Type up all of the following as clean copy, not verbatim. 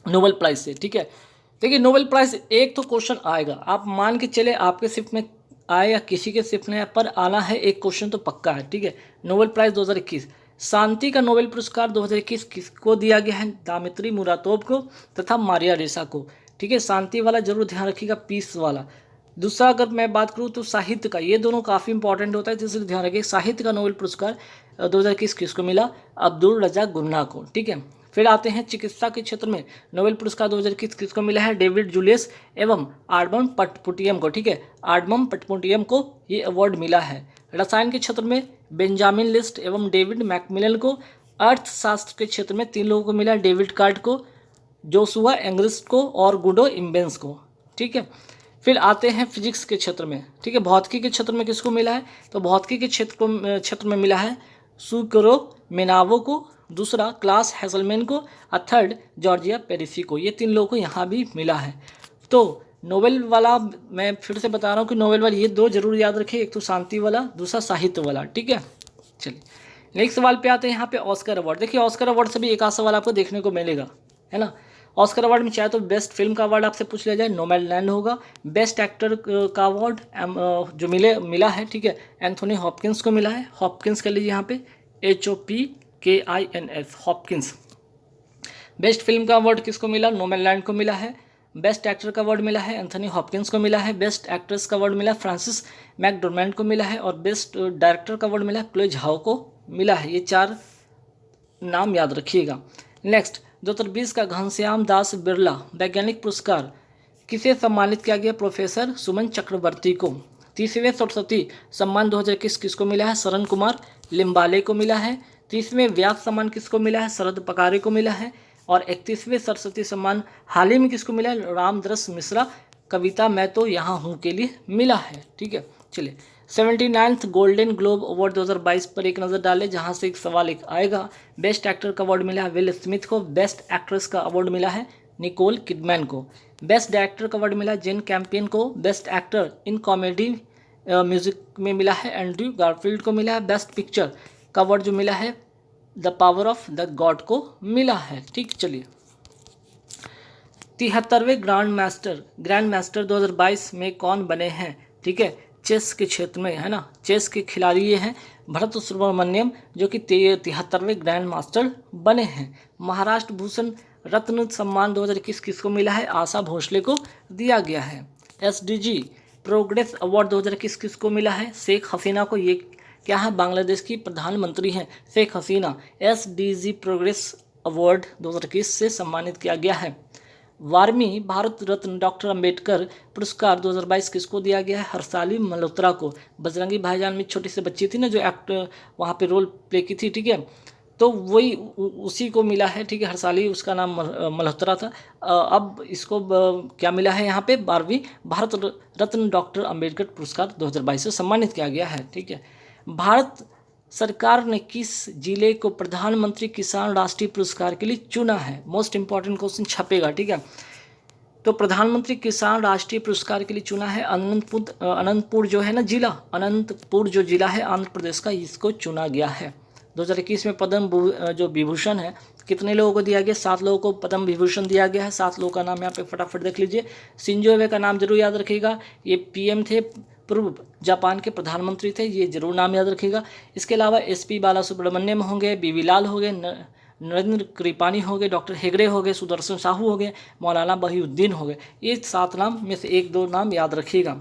Nobel prize से, ठीक है। देखिए नोबेल प्राइज़ एक तो क्वेश्चन आएगा, आप मान के चले आपके शिफ्ट में आए या किसी के शिफ्ट में आए, पर आना है, एक क्वेश्चन तो पक्का है, ठीक है। नोबेल प्राइज़ 2021, शांति का नोबेल पुरस्कार 2021 किसको दिया गया है? दामित्री मुरातोव को तथा मारिया रेसा को, ठीक है। शांति वाला जरूर ध्यान रखिएगा, पीस वाला। दूसरा अगर मैं बात करूँ तो साहित्य का, ये दोनों काफ़ी इंपॉर्टेंट होता है, तो इसलिए ध्यान रखिए। साहित्य का नोबेल पुरस्कार 2021 किसको मिला? अब्दुल रज़ाक गुन्ना को, ठीक है। फिर आते हैं चिकित्सा के क्षेत्र में, नोबेल पुरस्कार 2021 किसको मिला है? डेविड जूलियस एवं आर्डमन पटपुटियम को, ठीक है। आर्डमन पटपुटियम को ये अवार्ड मिला है। रसायन के क्षेत्र में बेंजामिन लिस्ट एवं डेविड मैकमिलन को। अर्थशास्त्र के क्षेत्र में 3 लोगों को मिला, डेविड कार्ड को, जोशुआ एंग्रिस्ट को और गुडो इम्बेंस को, ठीक है। फिर आते हैं फिजिक्स के क्षेत्र में, ठीक है। भौतिकी के क्षेत्र में किसको मिला है? तो भौतिकी के क्षेत्र में मिला है सुकरो मेनावो को, दूसरा क्लास हैसलमैन को, और थर्ड जॉर्जिया पेरिसी को। ये 3 लोगों को यहाँ भी मिला है। तो नोबेल वाला मैं फिर से बता रहा हूँ कि नोबेल वाला ये 2 जरूर याद रखिए, एक तो शांति वाला, दूसरा साहित्य वाला, ठीक है। चलिए नेक्स्ट सवाल पे आते हैं, यहाँ पे ऑस्कर अवार्ड। देखिए ऑस्कर अवार्ड से भी एक आध सवाल आपको देखने को मिलेगा, है ना। ऑस्कर अवार्ड में चाहे तो बेस्ट फिल्म का अवार्ड आपसे पूछ लिया जाए, नोमैडलैंड होगा। बेस्ट एक्टर का अवार्ड जो मिला है, ठीक है, एंथोनी हॉपकिंस को मिला है। हॉपकिंस कर लीजिए यहाँ पे, HOPKINS, हॉपकिंस। बेस्ट फिल्म का अवार्ड किसको मिला? नोमैडलैंड को मिला है। बेस्ट एक्टर का अवार्ड मिला है एंथनी हॉपकिंस को मिला है। बेस्ट एक्ट्रेस का अवार्ड मिला फ्रांसिस मैकडोरमेंड को मिला है। और बेस्ट डायरेक्टर का अवार्ड मिला क्लोए झाओ को मिला है। ये 4 नाम याद रखिएगा। नेक्स्ट 2020 का घनश्याम दास बिरला वैज्ञानिक पुरस्कार किसे सम्मानित किया गया? प्रोफेसर सुमन चक्रवर्ती को। 30वें सरस्वती सम्मान 2021 किसको मिला है? शरण कुमार लिम्बाले को मिला है। 30वें व्यास सम्मान किसको मिला है? शरद पकारे को मिला है। और 31वें सरस्वती सम्मान हाल ही में किसको मिला है? रामदरस मिश्रा कविता मैं तो यहाँ हूँ के लिए मिला है, ठीक है। चलिए 79th गोल्डन ग्लोब अवार्ड 2022 पर एक नज़र डालें, जहाँ से एक सवाल एक आएगा। बेस्ट एक्टर का अवार्ड मिला है विल स्मिथ को। बेस्ट एक्ट्रेस का अवार्ड मिला है निकोल किडमैन को। बेस्ट डायरेक्टर का अवार्ड मिला जेन कैंपियन को। Best actor in comedy music में मिला है एंड्रयू गारफील्ड को मिला है। बेस्ट पिक्चर का अवार्ड जो मिला है the power of the God को मिला है, ठीक। चलिए 73वें ग्रैंड मास्टर 2022 में कौन बने हैं? ठीक है, चेस के क्षेत्र में, है ना, चेस के खिलाड़ी ये हैं भरत सुब्रमण्यम, जो कि 73वें ग्रैंड मास्टर बने हैं। महाराष्ट्र भूषण रत्न सम्मान 2021 किसको मिला है? आशा भोसले को दिया गया है। SDG प्रोग्रेस अवार्ड 2021 किसको मिला है? शेख हसीना को। ये क्या है? बांग्लादेश की प्रधानमंत्री हैं Sheikh Hasina. SDG progress award 2021 से सम्मानित किया गया है। 12वीं भारत रत्न डॉक्टर अंबेडकर पुरस्कार 2022 किसको दिया गया है? हर्षाली मल्होत्रा को। बजरंगी भाईजान में छोटी सी बच्ची थी ना जो एक्ट वहाँ पे रोल प्ले की थी, ठीक है, तो वही उसी को मिला है, ठीक है। हर्षाली उसका नाम मल्होत्रा था। अब इसको क्या मिला है यहाँ पे? 12वीं भारत रत्न डॉक्टर अंबेडकर पुरस्कार 2022 से सम्मानित किया गया है, ठीक है। भारत सरकार ने किस जिले को प्रधानमंत्री किसान राष्ट्रीय पुरस्कार के लिए चुना है? मोस्ट इंपॉर्टेंट क्वेश्चन छपेगा, ठीक है। तो प्रधानमंत्री किसान राष्ट्रीय पुरस्कार के लिए चुना है अनंतपुर जो है ना जिला, अनंतपुर जो जिला है आंध्र प्रदेश का, इसको चुना गया है। 2021 में पद्म जो विभूषण है कितने लोगों को दिया गया? 7 लोगों को पद्म विभूषण दिया गया है। 7 लोगों का नाम यहाँ पे फटाफट देख लीजिए। शिंजो एबे का नाम जरूर याद रखिएगा, ये PM थे, पूर्व जापान के प्रधानमंत्री थे, ये जरूर नाम याद रखिएगा। इसके अलावा SP बालासुब्रमण्यम होंगे, BV लाल हो गए, नरेंद्र कृपानी हो गए, डॉक्टर हेगड़े हो गए, सुदर्शन साहू हो गए, मौलाना बहीउद्दीन हो गए। ये 7 नाम में से 1-2 नाम याद रखिएगा।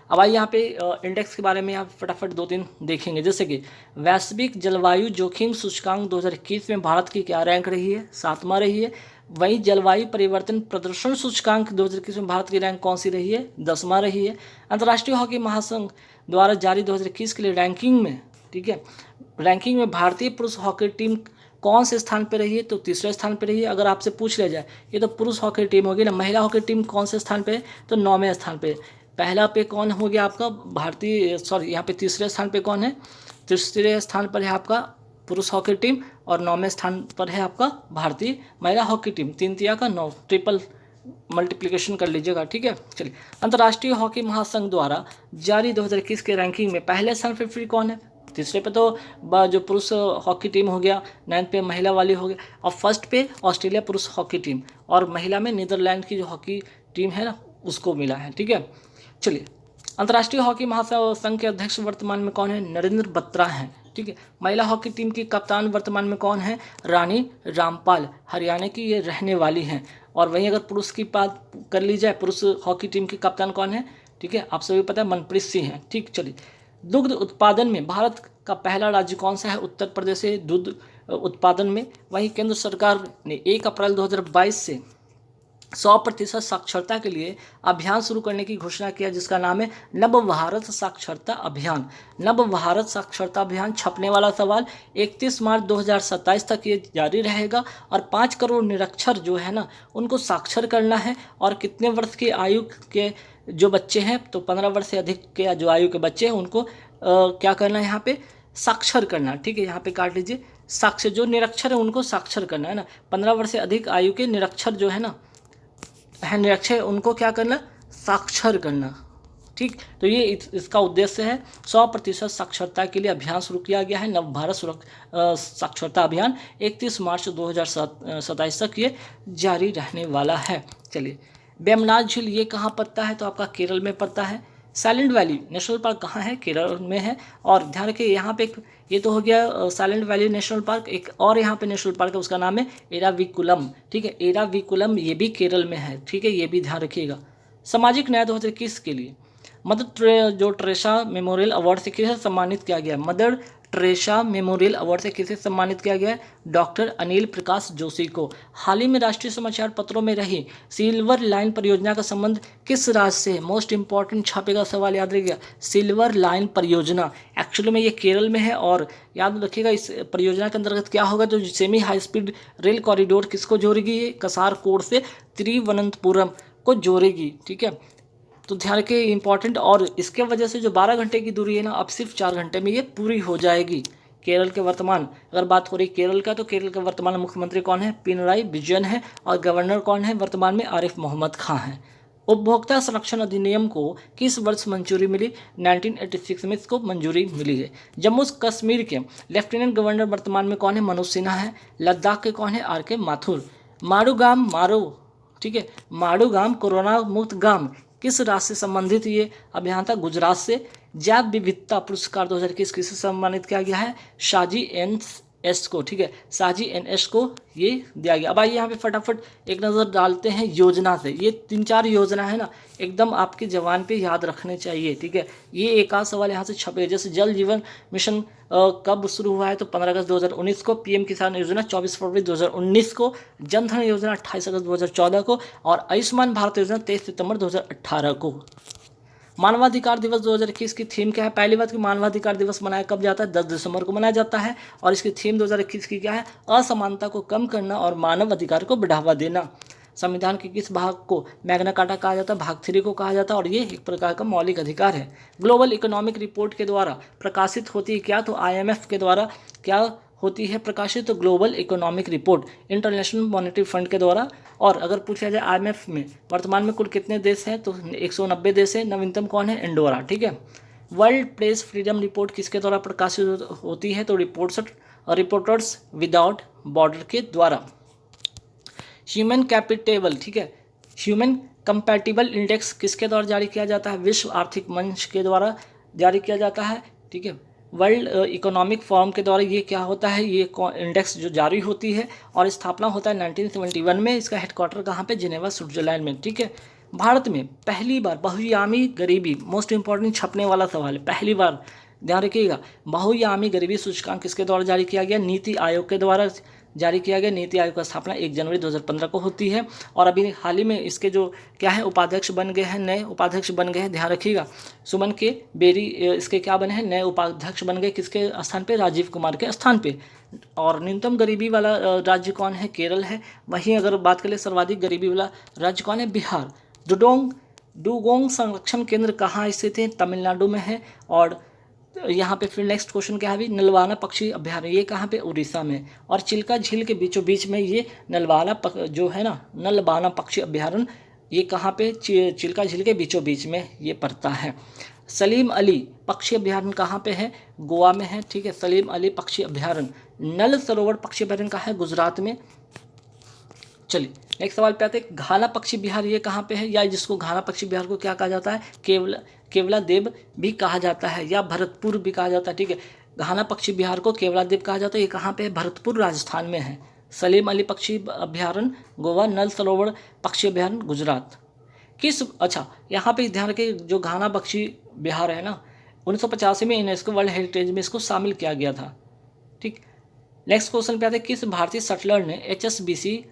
अब आइए यहाँ पे इंडेक्स के बारे में आप फटाफट 2-3 देखेंगे, जैसे कि वैश्विक जलवायु जोखिम सूचकांक 2021 में भारत की क्या रैंक रही है? 7वां रही है। वहीं जलवायु परिवर्तन प्रदर्शन सूचकांक 2021 में भारत की रैंक कौन सी रही है? 10वां रही है। अंतर्राष्ट्रीय हॉकी महासंघ द्वारा जारी 2021 के लिए रैंकिंग में, ठीक है, रैंकिंग में भारतीय पुरुष हॉकी टीम कौन से स्थान पे रही है? तो 3रे स्थान पे रही है। अगर आपसे पूछ लिया जाए ये तो पुरुष हॉकी टीम होगी ना, महिला हॉकी टीम कौन से स्थान पे है? तो 9वें स्थान पे। पहला पे कौन हो गया आपका? भारतीय, सॉरी यहाँ पे 3रे स्थान पे कौन है? 3रे स्थान पर है आपका पुरुष हॉकी टीम और 9वें स्थान पर है आपका भारतीय महिला हॉकी टीम। 3 तिया का 9, ट्रिपल मल्टीप्लिकेशन कर लीजिएगा, ठीक है। चलिए अंतर्राष्ट्रीय हॉकी महासंघ द्वारा जारी 2021 के रैंकिंग में पहले स्थान पर फिर कौन है? तीसरे पे तो जो पुरुष हॉकी टीम हो गया, 9th पे महिला वाली हो गया, और फर्स्ट पे ऑस्ट्रेलिया पुरुष हॉकी टीम, और महिला में नीदरलैंड की जो हॉकी टीम है ना उसको मिला है। ठीक है, चलिए अंतर्राष्ट्रीय हॉकी महासंघ के अध्यक्ष वर्तमान में कौन है? नरेंद्र बत्रा हैं। ठीक है, महिला हॉकी टीम की कप्तान वर्तमान में कौन है? रानी रामपाल, हरियाणा की ये रहने वाली हैं। और वहीं अगर पुरुष की बात कर ली जाए, पुरुष हॉकी टीम की कप्तान कौन है? ठीक है, आप सभी पता है मनप्रीत सिंह हैं। ठीक, चलिए दुग्ध उत्पादन में भारत का पहला राज्य कौन सा है? उत्तर प्रदेश है दुग्ध उत्पादन में। वहीं केंद्र सरकार ने 1 अप्रैल 2022 से 100% साक्षरता के लिए अभियान शुरू करने की घोषणा किया, जिसका नाम है नव भारत साक्षरता अभियान। नव भारत साक्षरता अभियान छपने वाला सवाल 31 मार्च 2027 तक ये जारी रहेगा। और 5 करोड़ निरक्षर जो है ना उनको साक्षर करना है। और कितने वर्ष की आयु के जो बच्चे हैं, तो 15 वर्ष से अधिक के जो आयु के बच्चे हैं उनको क्या करना है? यहाँ पे साक्षर करना। ठीक है, यहाँ पे काट लीजिए, साक्षर जो निरक्षर है उनको साक्षर करना है ना। 15 वर्ष से अधिक आयु के निरक्षर जो है ना निरक्षर उनको क्या करना? साक्षर करना। ठीक, तो ये इसका उद्देश्य है। 100% साक्षरता के लिए अभियान शुरू किया गया है, नव भारत साक्षरता अभियान 31 मार्च 2027 तक ये जारी रहने वाला है। चलिए वेमनाथ झील ये कहाँ पड़ता है? तो आपका केरल में पड़ता है। साइलेंट वैली नेशनल पार्क कहाँ है? केरल में है। और ध्यान रखिए यहाँ पे ये तो हो गया साइलेंट वैली नेशनल पार्क, एक और यहाँ पे नेशनल पार्क है उसका नाम है एराविकुलम। ठीक है, एराविकुलम ये भी केरल में है। ठीक है, ये भी ध्यान रखिएगा। सामाजिक न्याय 2021 के लिए मदर जो टेरेसा मेमोरियल अवार्ड से किसे सम्मानित किया गया है? मदर टेरेसा मेमोरियल अवार्ड से किसे सम्मानित किया गया है? डॉक्टर अनिल प्रकाश जोशी को। हाल ही में राष्ट्रीय समाचार पत्रों में रही सिल्वर लाइन परियोजना का संबंध किस राज्य से है? मोस्ट इंपॉर्टेंट छापेगा सवाल, याद रखिएगा। सिल्वर लाइन परियोजना एक्चुअली में ये केरल में है। और याद रखिएगा इस परियोजना के अंतर्गत क्या होगा? जो semi high speed rail corridor किसको जोड़ेगी? ये कसारकोड से तिरुवनंतपुरम को जोड़ेगी। ठीक है, तो ध्यान रखिए इंपॉर्टेंट। और इसके वजह से जो 12 घंटे की दूरी है ना अब सिर्फ 4 घंटे में ये पूरी हो जाएगी। केरल के वर्तमान अगर बात हो रही केरल का, तो केरल के वर्तमान मुख्यमंत्री कौन है? पिनराई विजयन है। और गवर्नर कौन है वर्तमान में? आरिफ मोहम्मद खां हैं। उपभोक्ता संरक्षण अधिनियम को किस वर्ष मंजूरी मिली? 1986 में इसको मंजूरी मिली है। जम्मू कश्मीर के लेफ्टिनेंट गवर्नर वर्तमान में कौन है? मनोज सिन्हा है। लद्दाख के कौन है? RK माथुर। मारू, ठीक है, मारूगाम कोरोना मुक्त गांव किस राज्य से संबंधित ये अभियान था? गुजरात से। जैव विविधता पुरस्कार 2021 किसे सम्मानित किया गया है? शाजी NS को। ठीक है, शाजी NS को ये दिया गया। अब आइए यहाँ पे फटाफट एक नज़र डालते हैं योजना से। ये 3-4 योजना है ना एकदम आपके जवान पे याद रखने चाहिए। ठीक है, ये एक आध सवाल यहाँ से छपे, जैसे जल जीवन मिशन कब शुरू हुआ है? तो 15 अगस्त 2019 को। PM किसान योजना 24 फरवरी 2019 को। जनधन योजना 28 अगस्त 2014 को। और आयुष्मान भारत योजना 23 सितंबर 2018 को। मानवाधिकार दिवस 2021 की थीम क्या है? पहली बात कि मानवाधिकार दिवस मनाया कब जाता है? 10 दिसंबर को मनाया जाता है। और इसकी थीम 2021 की क्या है? असमानता को कम करना और मानव अधिकार को बढ़ावा देना। संविधान के किस भाग को मैग्ना कार्टा कहा जाता है? भाग 3 को कहा जाता है। और ये एक प्रकार का मौलिक अधिकार है। ग्लोबल इकोनॉमिक रिपोर्ट के द्वारा प्रकाशित होती है क्या? तो IMF के द्वारा क्या होती है प्रकाशित? तो global economic report international monetary fund के द्वारा। और अगर पूछा जाए IMF में वर्तमान में कुल कितने देश हैं? तो 190 देश हैं। नवीनतम कौन है? इंडोरा। ठीक है, वर्ल्ड प्रेस फ्रीडम रिपोर्ट किसके द्वारा प्रकाशित होती है? तो रिपोर्टर्स विदाउट बॉर्डर के द्वारा। ह्यूमन कैपिटल, ठीक है, ह्यूमन कंपैटिबल इंडेक्स किसके द्वारा जारी किया जाता है? विश्व आर्थिक मंच के द्वारा जारी किया जाता है। ठीक है, वर्ल्ड इकोनॉमिक फोरम के द्वारा ये क्या होता है? ये इंडेक्स जो जारी होती है और स्थापना होता है 1971 में। इसका हेडक्वार्टर कहाँ पे? जिनेवा स्विट्जरलैंड में। ठीक है, भारत में पहली बार बहुआयामी गरीबी, मोस्ट इंपॉर्टेंट छपने वाला सवाल है, पहली बार ध्यान रखिएगा। बहुआयामी गरीबी सूचकांक किसके द्वारा जारी किया गया? नीति आयोग के द्वारा जारी किया गया। नीति आयोग का स्थापना 1 जनवरी 2015 को होती है। और अभी हाल ही में इसके जो क्या है उपाध्यक्ष बन गए हैं, नए उपाध्यक्ष बन गए हैं, ध्यान रखिएगा। सुमन के बेरी इसके क्या बने हैं? नए उपाध्यक्ष बन गए। किसके स्थान पे? राजीव कुमार के स्थान पे। और न्यूनतम गरीबी वाला राज्य कौन है? केरल है। वहीं अगर बात करें सर्वाधिक गरीबी वाला राज्य कौन है? बिहार। डुगोंग संरक्षण केंद्र कहाँ स्थित है? तमिलनाडु में है। और यहाँ पे फिर नेक्स्ट क्वेश्चन क्या है? नलवाना पक्षी अभ्यारण्य ये कहाँ पे? उड़ीसा में। और चिल्का झील के बीचों बीच में ये जो है ना नलवाना पक्षी अभ्यारण्य ये कहाँ पे? चिल्का झील के बीचों बीच में ये पड़ता है। सलीम अली पक्षी अभ्यारण्य कहाँ पे है? गोवा में है, ठीक है, सलीम अली पक्षी अभ्यारण्य। नल सरोवर पक्षी अभ्यारण्य कहाँ है? गुजरात में। चलिए नेक्स्ट सवाल पे आते हैं, घाना पक्षी विहार ये कहाँ पे है, या जिसको घाना पक्षी विहार को क्या कहा जाता है? केवला देव भी कहा जाता है, या भरतपुर भी कहा जाता है, ठीक है। घाना पक्षी विहार को केवला देव कहा जाता है, ये कहाँ पे है? भरतपुर राजस्थान में है। सलीम अली पक्षी अभ्यारण्य गोवा, नल सरोवर पक्षी अभ्यारण्य गुजरात। अच्छा यहाँ पे ध्यान रखिए, जो घाना पक्षी विहार है ना, 1985 में यूनेस्को वर्ल्ड हेरिटेज में इसको शामिल किया गया था, ठीक। नेक्स्ट क्वेश्चन पे आते हैं, किस भारतीय शटलर ने HSBC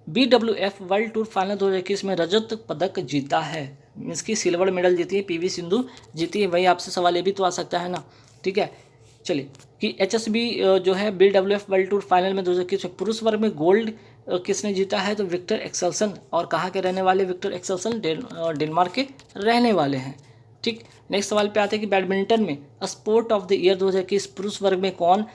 BWF world tour final 2021 में रजत पदक जीता है? मीन्स की सिल्वर मेडल जीती है, PV सिंधु जीती है। वही आपसे सवाल ये भी तो आ सकता है ना, ठीक है। चलिए कि HSB जो है BWF वर्ल्ड टूर फाइनल में 2021 में पुरुष वर्ग में गोल्ड किसने जीता है? तो विक्टर एक्सेल्सन। और कहाँ के रहने वाले विक्टर एक्सेल्सन? डेनमार्क के रहने वाले हैं, ठीक। नेक्स्ट सवाल पे आते हैं कि बैडमिंटन में स्पोर्ट ऑफ द ईयर 2021 पुरुष वर्ग में कौन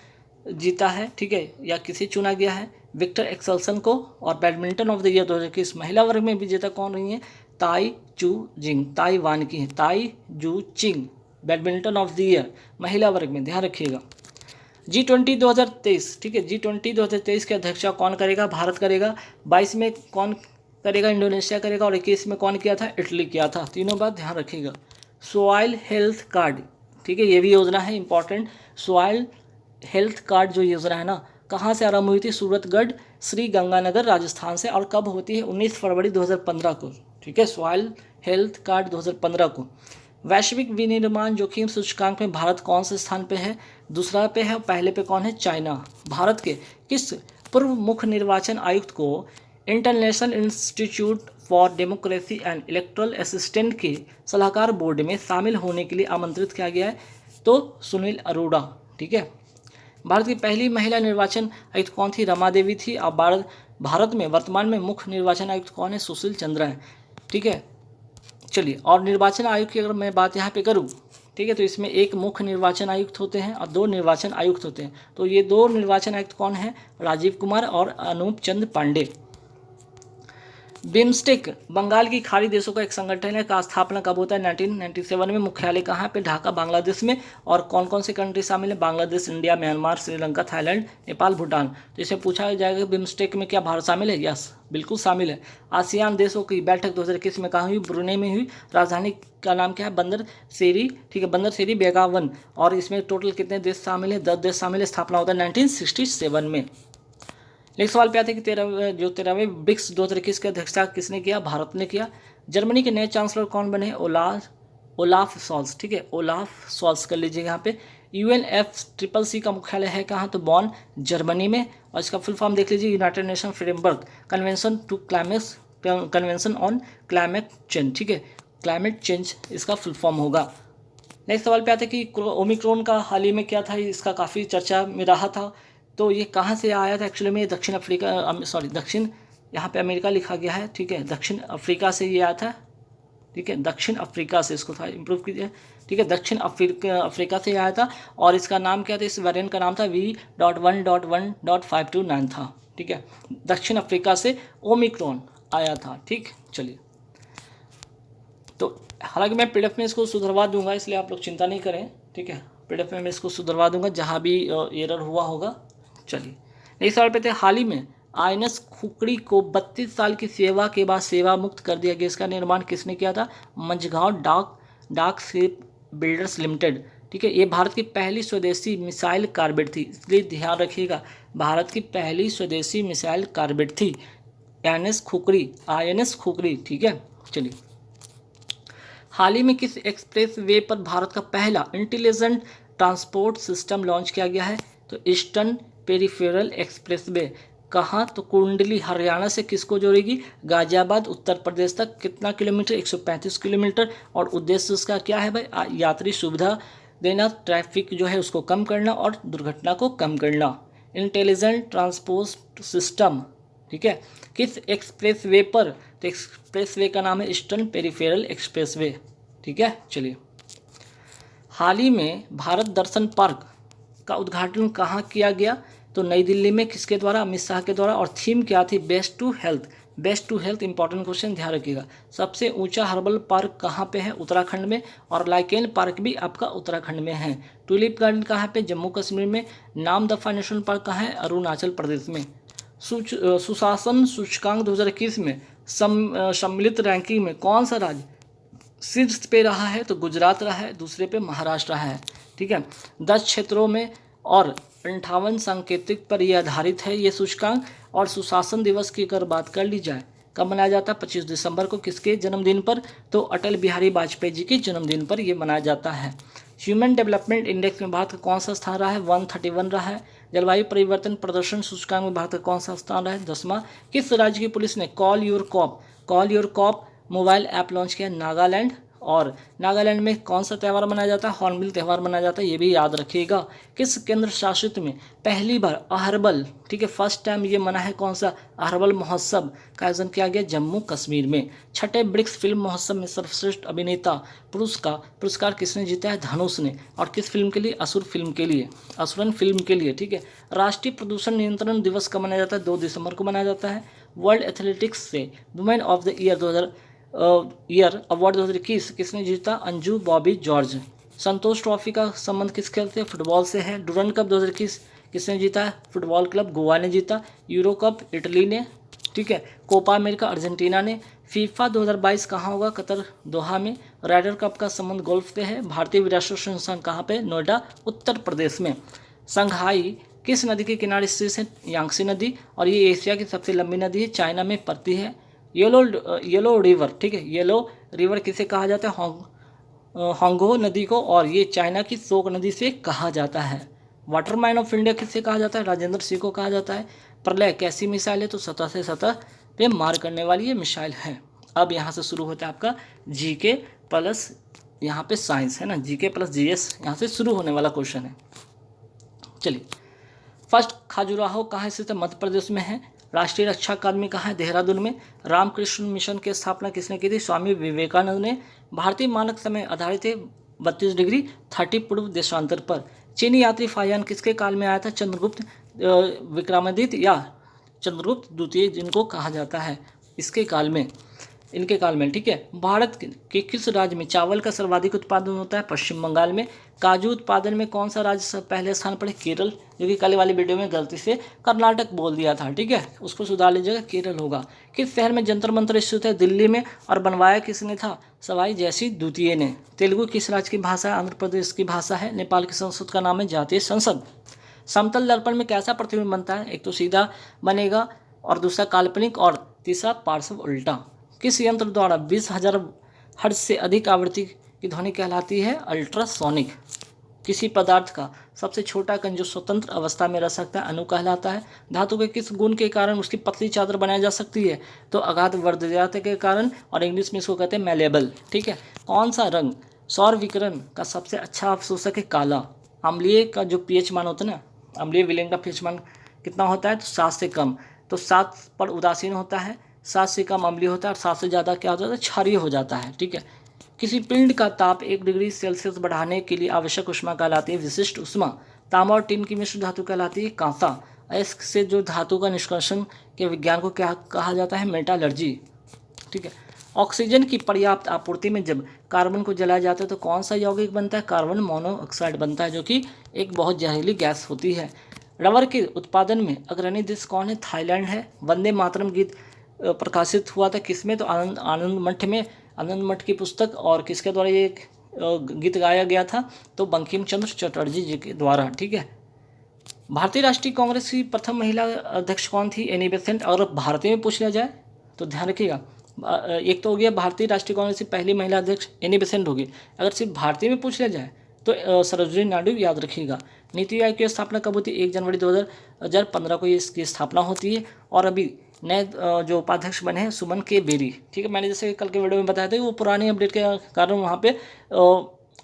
जीता है, ठीक है, या किसे चुना गया है? विक्टर एक्सेल्सन को। और बैडमिंटन ऑफ द ईयर 2021 महिला वर्ग में विजेता कौन रही है? ताई चू जिंग, ताइवान की है, ताई जू चिंग। बैडमिंटन ऑफ द ईयर महिला वर्ग में, ध्यान रखिएगा। G20 2023, ठीक है, G20 2023 की अध्यक्षता कौन करेगा? भारत करेगा। 22 में कौन करेगा? इंडोनेशिया करेगा। और 21 में कौन किया था? इटली किया था। तीनों बात ध्यान रखिएगा। सॉइल हेल्थ कार्ड, ठीक है, ये भी योजना है इंपॉर्टेंट। सॉइल हेल्थ कार्ड जो योजना है ना, कहाँ से आरंभ हुई थी? सूरतगढ़, श्री गंगानगर, राजस्थान से। और कब होती है? 19 फरवरी 2015 को, ठीक है। सॉइल हेल्थ कार्ड 2015 को। वैश्विक विनिर्माण जोखिम सूचकांक में भारत कौन से स्थान पे है? दूसरा पे है। पहले पे कौन है? चाइना। भारत के किस पूर्व मुख्य निर्वाचन आयुक्त को international institute for democracy and electoral assistant के सलाहकार बोर्ड में शामिल होने के लिए आमंत्रित किया गया है? तो सुनील अरोड़ा, ठीक है। भारत की पहली महिला निर्वाचन आयुक्त कौन थी? रमा देवी थी। अब भारत में वर्तमान में मुख्य निर्वाचन आयुक्त कौन है? सुशील चंद्रा है, ठीक है। चलिए, और निर्वाचन आयोग की अगर मैं बात यहाँ पे करूँ, ठीक है, तो इसमें एक मुख्य निर्वाचन आयुक्त होते हैं और 2 निर्वाचन आयुक्त होते हैं। तो ये 2 निर्वाचन आयुक्त कौन है? राजीव कुमार और अनूप चंद पांडे। बिम्स्टेक बंगाल की खाड़ी देशों का एक संगठन है, का स्थापना कब होता है? 1997 में। मुख्यालय कहाँ पे? ढाका, बांग्लादेश में। और कौन कौन से कंट्री शामिल है? Bangladesh, India, Myanmar, Sri Lanka, Thailand, Nepal, Bhutan. तो इसे पूछा जाएगा बिम्स्टेक में क्या भारत शामिल है? यस, बिल्कुल शामिल है। आसियान देशों की बैठक 2021 में कहाँ हुई? ब्रुनेई में हुई। राजधानी का नाम क्या है? बंदर सेरी, ठीक है, बंदर सेरी बेगावन। और इसमें टोटल कितने देश शामिल है? 10 देश शामिल है। स्थापना होता है 1967 में। नेक्स्ट सवाल पे आते हैं कि 13वें ब्रिक्स 2021 की अध्यक्षता किसने किया? भारत ने किया। जर्मनी के नए चांसलर कौन बने? ओलाफ शॉल्स, ठीक है, ओलाफ शॉल्स कर लीजिए यहाँ पे। UNFCCC का मुख्यालय है कहाँ? तो बॉन, जर्मनी में। और इसका फुल फॉर्म देख लीजिए, United nation framework convention on climate change, ठीक है, क्लाइमेट चेंज इसका फुल फॉर्म होगा। नेक्स्ट सवाल पे आते हैं कि ओमिक्रॉन का हाल ही में क्या था? इसका काफ़ी चर्चा में रहा था। तो ये कहाँ से आया था? एक्चुअली में दक्षिण यहाँ पे अमेरिका लिखा गया है, ठीक है, दक्षिण अफ्रीका से ये आया था, ठीक है, दक्षिण अफ्रीका से। इसको थोड़ा इंप्रूव कीजिए, ठीक है, दक्षिण अफ्रीका से आया था। और इसका नाम क्या था? इस वेरिएंट का नाम था V.1.1.529 था, ठीक है। दक्षिण अफ्रीका से ओमिक्रॉन आया था, ठीक। चलिए, तो हालांकि मैं PDF में इसको सुधरवा दूंगा, इसलिए आप लोग चिंता नहीं करें, ठीक है। PDF में मैं इसको सुधरवा दूंगा जहाँ भी एरर हुआ होगा। चलिए, नेक्स्ट सवाल पे थे, हाल ही में INS खुकड़ी को 32 साल की सेवा के बाद सेवा मुक्त कर दिया गया। इसका निर्माण किसने किया था? मझगांव डाक शिप बिल्डर्स लिमिटेड, ठीक है। ये भारत की पहली स्वदेशी मिसाइल कार्बेट थी, इसलिए ध्यान रखिएगा, भारत की पहली स्वदेशी मिसाइल कार्बेट थी INS खुकड़ी, ठीक है। चलिए, हाल ही में किस एक्सप्रेस वे पर भारत का पहला इंटेलिजेंट ट्रांसपोर्ट सिस्टम लॉन्च किया गया है? तो ईस्टर्न पेरिफेरल एक्सप्रेस वे। कहाँ? तो कुंडली, हरियाणा से किसको जोड़ेगी? गाजियाबाद, उत्तर प्रदेश तक। कितना किलोमीटर? 135 किलोमीटर। और उद्देश्य उसका क्या है भाई? यात्री सुविधा देना, ट्रैफिक जो है उसको कम करना और दुर्घटना को कम करना। इंटेलिजेंट ट्रांसपोर्ट सिस्टम, ठीक है, किस एक्सप्रेस वे पर? तो एक्सप्रेस वे का नाम है ईस्टर्न पेरिफेरल एक्सप्रेस वे, ठीक है। चलिए, हाल ही में भारत दर्शन पार्क का उद्घाटन कहाँ किया गया? तो नई दिल्ली में। किसके द्वारा? अमित शाह के द्वारा। और थीम क्या थी? Best to health, best to health, important question, ध्यान रखिएगा। सबसे ऊंचा हर्बल पार्क कहाँ पे है? उत्तराखंड में। और लाइकेन पार्क भी आपका उत्तराखंड में है। ट्यूलिप गार्डन कहाँ पे? जम्मू कश्मीर में। नामदफा नेशनल पार्क कहाँ है? अरुणाचल प्रदेश में। सुशासन सूचकांक 2021 में सम्मिलित रैंकिंग में कौन सा राज्य शीर्ष पे रहा है? तो गुजरात रहा है, दूसरे पे महाराष्ट्र रहा है। ठीक है, 10 क्षेत्रों में और 58 सांकेतिक पर यह आधारित है ये सूचकांक। और सुशासन दिवस की अगर बात कर ली जाए, कब मनाया जाता है? 25 दिसंबर को। किसके जन्मदिन पर? तो अटल बिहारी वाजपेयी जी के जन्मदिन पर यह मनाया जाता है। ह्यूमन डेवलपमेंट इंडेक्स में भारत का कौन सा स्थान रहा है? 131 रहा है। जलवायु परिवर्तन प्रदर्शन सूचकांक में भारत का कौन सा स्थान रहा है? 10वां। किस राज्य की पुलिस ने call your cop mobile app launch किया? नागालैंड। और नागालैंड में कौन सा त्यौहार मनाया जाता है? हॉर्नबिल त्यौहार मनाया जाता है, ये भी याद रखिएगा। किस केंद्र शासित में पहली बार अहर्बल, ठीक है, फर्स्ट टाइम ये मना है, कौन सा? अहर्बल महोत्सव का आयोजन किया गया? जम्मू कश्मीर में। छठे ब्रिक्स फिल्म महोत्सव में सर्वश्रेष्ठ अभिनेता पुरस्कार किसने जीता है? धनुष ने। और किस फिल्म के लिए? असुरन फिल्म के लिए। ठीक है। राष्ट्रीय प्रदूषण नियंत्रण दिवस कब मनाया जाता है? 2 दिसंबर को मनाया जाता है। वर्ल्ड एथलेटिक्स से women of the year award 2021 किसने जीता? अंजू बॉबी जॉर्ज। संतोष ट्रॉफी का संबंध किस खेल से? फुटबॉल से है। डुरंड कप 2021 किसने जीता है? फुटबॉल क्लब गोवा ने जीता। यूरो कप इटली ने। ठीक है। कोपा अमेरिका अर्जेंटीना ने। फीफा 2022 कहाँ होगा? कतर, दोहा में। राइडर कप का संबंध गोल्फ से है। भारतीय विरासत संस्थान कहाँ पे? नोएडा, उत्तर प्रदेश में। संघाई किस नदी के किनारे स्थित है? यांगसी नदी। और ये एशिया की सबसे लंबी नदी है, चाइना में पड़ती है। येलो रिवर, ठीक है, येलो रिवर किसे कहा जाता है? होंगो नदी को। और ये चाइना की शोक नदी से कहा जाता है। वाटरमैन ऑफ इंडिया किसे कहा जाता है? राजेंद्र सिंह को कहा जाता है। प्रलय कैसी मिसाइल है? तो सतह से सतह पे मार करने वाली ये मिसाइल है। अब यहाँ से शुरू होता है आपका जीके प्लस यहाँ पे साइंस, है ना, जीके प्लस जीएस यहाँ से शुरू होने वाला क्वेश्चन है। चलिए, फर्स्ट खजुराहो कहाँ स्थित है? मध्य प्रदेश में है। राष्ट्रीय रक्षा अकादमी कहाँ है? देहरादून में। रामकृष्ण मिशन की स्थापना किसने की थी? स्वामी विवेकानंद ने। भारतीय मानक समय आधारित है 32 डिग्री 30 पूर्व देशांतर पर। चीनी यात्री फाहियान किसके काल में आया था? चंद्रगुप्त विक्रमादित्य या चंद्रगुप्त द्वितीय जिनको कहा जाता है, इसके काल में, इनके काल में। ठीक है। भारत के किस राज्य में चावल का सर्वाधिक उत्पादन होता है? पश्चिम बंगाल में। काजू उत्पादन में कौन सा राज्य पहले स्थान पर है? केरल, जो कि कल वाली वीडियो में गलती से कर्नाटक बोल दिया था। ठीक है, उसको सुधार लीजिएगा, केरल होगा। किस शहर में जंतर मंतर स्थित है? दिल्ली में। और बनवाया किसने था? सवाई जयसिंह द्वितीय ने। तेलुगु किस राज्य की भाषा है? आंध्र प्रदेश की भाषा है। नेपाल की संसद का नाम है जातीय संसद। समतल दर्पण में कैसा प्रतिबिंब बनता है? एक तो सीधा बनेगा, और दूसरा काल्पनिक, और तीसरा पार्श्व उल्टा। किस यंत्र द्वारा 20,000 हर्ट्ज से अधिक आवृत्ति की ध्वनि कहलाती है? अल्ट्रासोनिक। किसी पदार्थ का सबसे छोटा कण जो स्वतंत्र अवस्था में रह सकता है अणु कहलाता है। धातु के किस गुण के कारण उसकी पतली चादर बनाई जा सकती है? तो अगाध वर्धजात के कारण, और इंग्लिश में इसको कहते हैं मैलेबल। ठीक है। कौन सा रंग सौर विकिरण का सबसे अच्छा अवशोषक है? काला। अम्लीय का जो पीएच मान होता है ना, अम्लीय विलयन का पीएच मान कितना होता है? तो 7 से कम। तो 7 पर उदासीन होता है, 7 से कम अम्लीय होता है, और 7 से ज़्यादा क्या हो जाता है? क्षारीय हो जाता है। ठीक है। किसी पिंड का ताप 1 डिग्री सेल्सियस बढ़ाने के लिए आवश्यक ऊष्मा कहलाती है विशिष्ट ऊष्मा। तांबा और टिन की मिश्र धातु कहलाती है कांसा। अयस्क से जो धातु का निष्कर्षण के विज्ञान को क्या कहा जाता है? मेटालर्जी। ठीक है। ऑक्सीजन की पर्याप्त आपूर्ति में जब कार्बन को जलाया जाता है तो कौन सा यौगिक बनता है? कार्बन मोनोऑक्साइड बनता है, जो कि एक बहुत जहरीली गैस होती है। रबर के उत्पादन में अग्रणी देश कौन है? थाईलैंड है। वंदे मातरम गीत प्रकाशित हुआ था किसमें? तो आनंद मठ में, आनंद मठ की पुस्तक। और किसके द्वारा ये गीत गाया गया था? तो बंकिम चंद्र चटर्जी जी के द्वारा। ठीक है। भारतीय राष्ट्रीय कांग्रेस की प्रथम महिला अध्यक्ष कौन थी? Annie Besant. और भारतीय में पूछ लिया जाए तो ध्यान रखिएगा, एक तो हो गया भारतीय राष्ट्रीय कांग्रेस की पहली महिला अध्यक्ष एनी बेसेंट होगी। अगर सिर्फ भारतीय में पूछ लिया जाए तो सरोजिनी नायडू याद रखिएगा। नीति आयोग की स्थापना कब होती है? 1 जनवरी 2015 को ये इसकी स्थापना होती है। और अभी नए जो उपाध्यक्ष बने हैं सुमन के बेरी। ठीक है। मैंने जैसे कल के वीडियो में बताया था कि वो पुरानी अपडेट के कारण वहाँ पे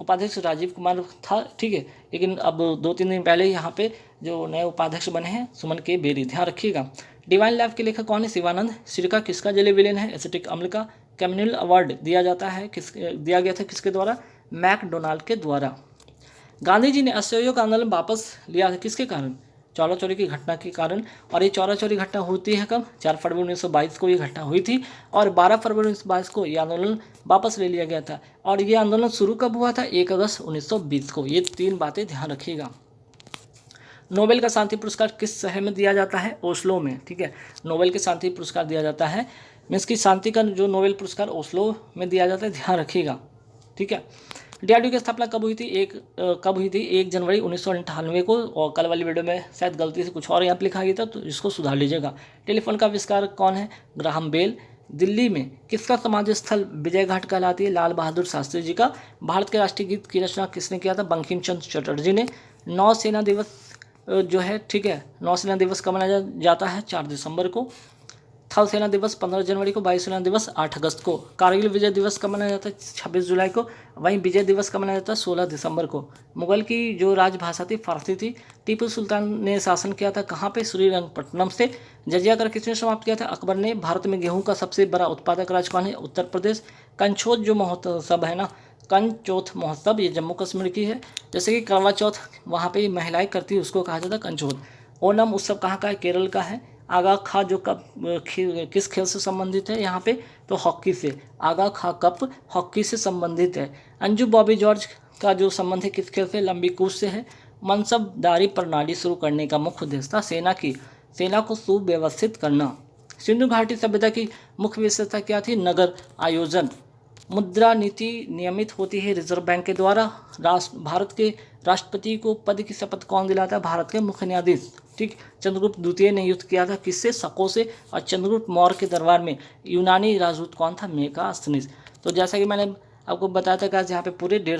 उपाध्यक्ष राजीव कुमार था। ठीक है। लेकिन अब 2-3 दिन पहले यहाँ पे जो नए उपाध्यक्ष बने हैं सुमन के बेरी, ध्यान रखिएगा। डिवाइन लाइफ के लेखक कौन है? शिवानंद। सिरका किसका जलीय विलेन है? एसिटिक अम्ल का। कैमिनल अवार्ड दिया गया था किसके द्वारा? मैकडोनाल्ड के द्वारा। गांधी जी ने असहयोग आंदोलन वापस लिया था किसके कारण? चौरा चौरी की घटना के कारण। और ये चौरा चौरी घटना होती है कब? 4 फरवरी 1922 को ये घटना हुई थी और 12 फरवरी 1922 को ये आंदोलन वापस ले लिया गया था। और ये आंदोलन शुरू कब हुआ था? 1 अगस्त 1920 को। ये 3 बातें ध्यान रखिएगा। नोबेल का शांति पुरस्कार किस शहर में दिया जाता है? ओस्लो में। ठीक है, नोबेल के शांति पुरस्कार दिया जाता है, मीन्स की शांति का जो नोबेल पुरस्कार ओस्लो में दिया जाता है, ध्यान रखिएगा। ठीक है, डीआरडीओ की स्थापना कब हुई थी? 1 जनवरी 1998 को। और कल वाली वीडियो में शायद गलती से कुछ और यहाँ पे लिखा गया था, तो इसको सुधार लीजिएगा। टेलीफोन का आविष्कार कौन है? Graham bell. दिल्ली में किसका समाधि स्थल विजय घाट कहलाती है? लाल बहादुर शास्त्री जी का। भारत के राष्ट्रीय गीत की रचना किसने किया था? बंकिम चंद्र चटर्जी ने। नौसेना दिवस जो है, ठीक है, नौसेना दिवस कब मनाया जाता है? 4 दिसंबर को। थल सेना दिवस 15 जनवरी को। वायुसेना दिवस 8 अगस्त को। कारगिल विजय दिवस कब मनाया जाता है? 26 जुलाई को। वहीं विजय दिवस कब मनाया जाता है? 16 दिसंबर को। मुगल की जो राजभाषा थी फारसी थी। टीपू सुल्तान ने शासन किया था कहाँ पे? श्रीरंगपट्टनम से। जजिया कर किसने समाप्त किया था? अकबर ने। भारत में गेहूं का सबसे बड़ा उत्पादक राज्य कौन है? उत्तर प्रदेश। कंचोत जो महोत्सव है ना, कंचौथ महोत्सव, ये जम्मू कश्मीर की है। जैसे कि करवा चौथ वहाँ पे महिलाएं करती है, उसको कहा जाता है कंचौथ। ओणम उत्सव कहाँ का है? केरल का है। आगा खा जो कप किस खेल से संबंधित है यहाँ पे? तो हॉकी से। आगा खा कप हॉकी से संबंधित है। अंजू बॉबी जॉर्ज का जो संबंध है किस खेल से? लंबी कूद से है। मनसबदारी प्रणाली शुरू करने का मुख्य उद्देश्य था सेना को सुव्यवस्थित करना। सिंधु घाटी सभ्यता की मुख्य विशेषता क्या थी? नगर आयोजन। मुद्रा नीति नियमित होती है रिजर्व बैंक के द्वारा। भारत के राष्ट्रपति को पद की शपथ कौन दिलाता है? भारत के मुख्य न्यायाधीश। ठीक, चंद्रगुप्त द्वितीय ने युद्ध किया था किससे? शकों से। और चंद्रगुप्त मौर्य के दरबार में यूनानी राजदूत कौन था? मेगास्थनीज। तो जैसा कि मैंने आपको बताया था कि यहाँ पे पूरे